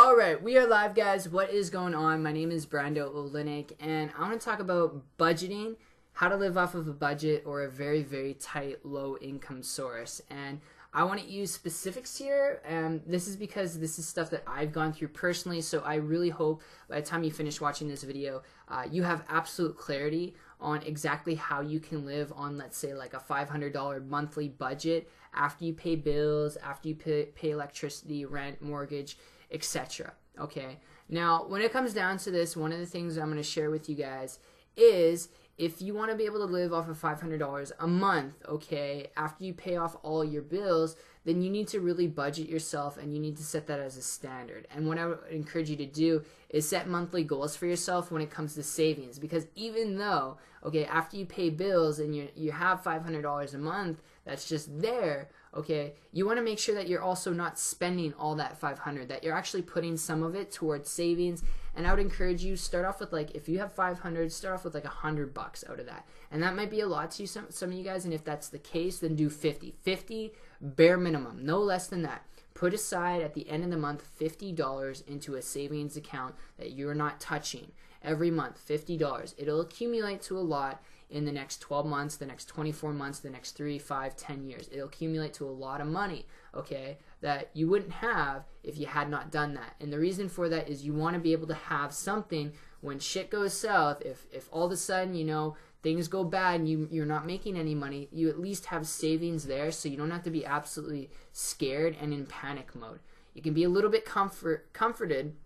Alright, we are live, guys. What is going on? My name is Brando Olinik, and I want to talk about budgeting, how to live off of a budget or a very, very tight, low income source. And I want to use specifics here, and this is because this is stuff that I've gone through personally, so I really hope by the time you finish watching this video, you have absolute clarity on exactly how you can live on, let's say, like a $500 monthly budget after you pay bills, after you pay electricity, rent, mortgage, etc. Okay, now when it comes down to this, one of the things I'm going to share with you guys is if you want to be able to live off of $500 a month, okay, after you pay off all your bills, then you need to really budget yourself and you need to set that as a standard. And what I would encourage you to do is set monthly goals for yourself when it comes to savings, because even though, okay, after you pay bills and you have $500 a month that's just there, okay, you want to make sure that you're also not spending all that $500, that you're actually putting some of it towards savings. And I would encourage you, start off with, like, if you have $500, start off with like $100 out of that. And that might be a lot to you, some of you guys, and if that's the case, then do 50 bare minimum, no less than that. Put aside at the end of the month $50 into a savings account that you're not touching every month. $50. It'll accumulate to a lot in the next 12 months, the next 24 months, the next 3, 5, 10 years. It'll accumulate to a lot of money, okay, that you wouldn't have if you had not done that. And the reason for that is you want to be able to have something when shit goes south. If all of a sudden, you know, things go bad and you're not making any money, you at least have savings there, so you don't have to be absolutely scared and in panic mode. You can be a little bit comforted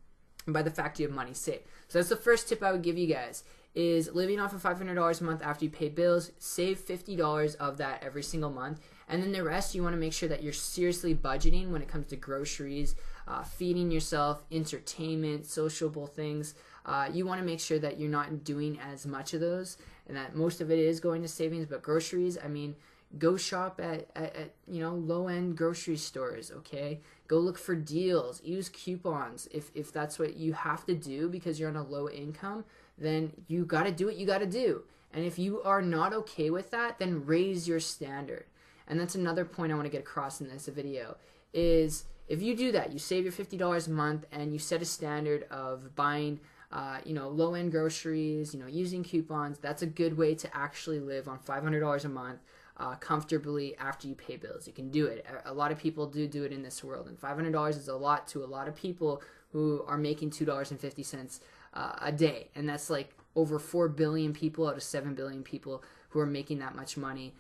by the fact you have money saved. So that's the first tip I would give you guys, is living off of $500 a month after you pay bills. Save $50 of that every single month, and then the rest you want to make sure that you're seriously budgeting when it comes to groceries, feeding yourself, entertainment, sociable things. You want to make sure that you're not doing as much of those, and that most of it is going to savings. But groceries, I mean, go shop at you know, low-end grocery stores, okay? Go look for deals, use coupons if that's what you have to do because you're on a low income. Then you got to do what you got to do. And if you are not okay with that, then raise your standard. And that's another point I want to get across in this video, is if you do that, you save your $50 a month and you set a standard of buying you know, low-end groceries, you know, using coupons. That's a good way to actually live on $500 a month comfortably after you pay bills. You can do it. A lot of people do it in this world, and $500 is a lot to a lot of people who are making $2.50 a day, and that's like over 4 billion people out of 7 billion people who are making that much money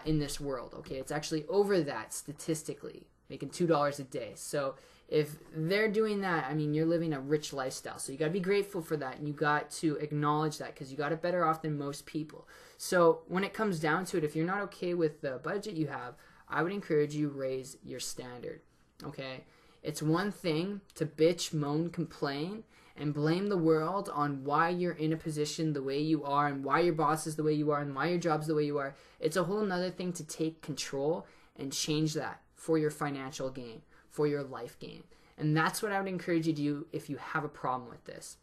in this world. Okay, it's actually over that statistically, making $2 a day. So if they're doing that, I mean, you're living a rich lifestyle. So you got to be grateful for that, and you got to acknowledge that, because you got it better off than most people. So when it comes down to it, if you're not okay with the budget you have, I would encourage you raise your standard. Okay, it's one thing to bitch, moan, complain, and blame the world on why you're in a position the way you are, and why your boss is the way you are, and why your job's the way you are. It's a whole nother thing to take control and change that for your financial gain, for your life gain. And that's what I would encourage you to do if you have a problem with this.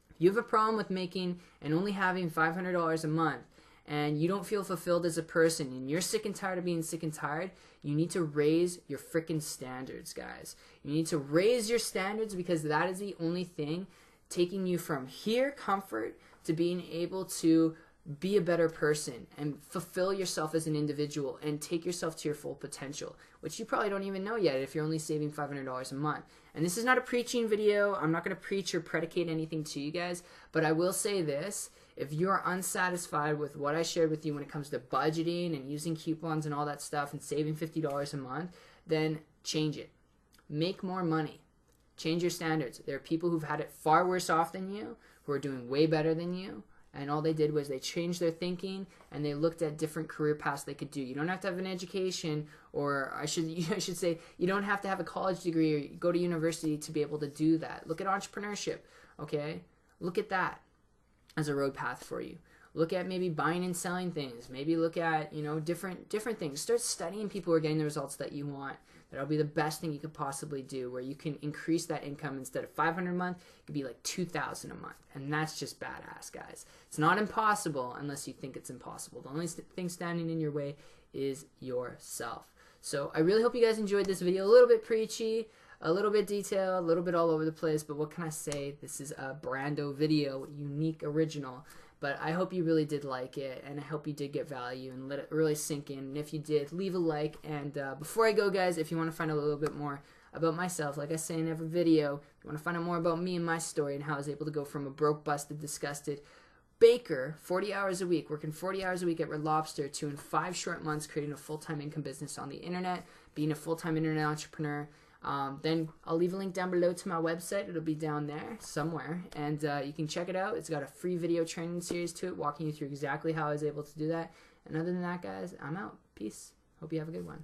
If you have a problem with making and only having $500 a month, and you don't feel fulfilled as a person, and you're sick and tired of being sick and tired, you need to raise your freaking standards, guys. You need to raise your standards, because that is the only thing taking you from here, comfort, to being able to be a better person and fulfill yourself as an individual and take yourself to your full potential, which you probably don't even know yet if you're only saving $500 a month. And this is not a preaching video. I'm not going to preach or predicate anything to you guys, but I will say this. If you're unsatisfied with what I shared with you when it comes to budgeting and using coupons and all that stuff and saving $50 a month, then change it. Make more money. Change your standards. There are people who've had it far worse off than you, who are doing way better than you, and all they did was they changed their thinking and they looked at different career paths they could do. You don't have to have an education, or I should say, you don't have to have a college degree or go to university to be able to do that. Look at entrepreneurship, okay? Look at that as a road path for you. Look at maybe buying and selling things. Maybe look at, you know, different things. Start studying people who are getting the results that you want. That'll be the best thing you could possibly do, where you can increase that income. Instead of $500 a month, it could be like $2,000 a month. And that's just badass, guys. It's not impossible unless you think it's impossible. The only thing standing in your way is yourself. So I really hope you guys enjoyed this video. A little bit preachy. a little bit detailed, a little bit all over the place, but what can I say? This is a Brando video, unique, original. But I hope you really did like it, and I hope you did get value and let it really sink in. And if you did, leave a like. And before I go, guys, if you want to find out a little bit more about myself, like I say in every video, if you want to find out more about me and my story and how I was able to go from a broke, busted, disgusted baker, 40 hours a week, working 40 hours a week at Red Lobster, to in 5 short months creating a full-time income business on the internet, being a full-time internet entrepreneur, then I'll leave a link down below to my website. It'll be down there somewhere, and you can check it out. It's got a free video training series to it, walking you through exactly how I was able to do that. And other than that, guys, I'm out. Peace. Hope you have a good one.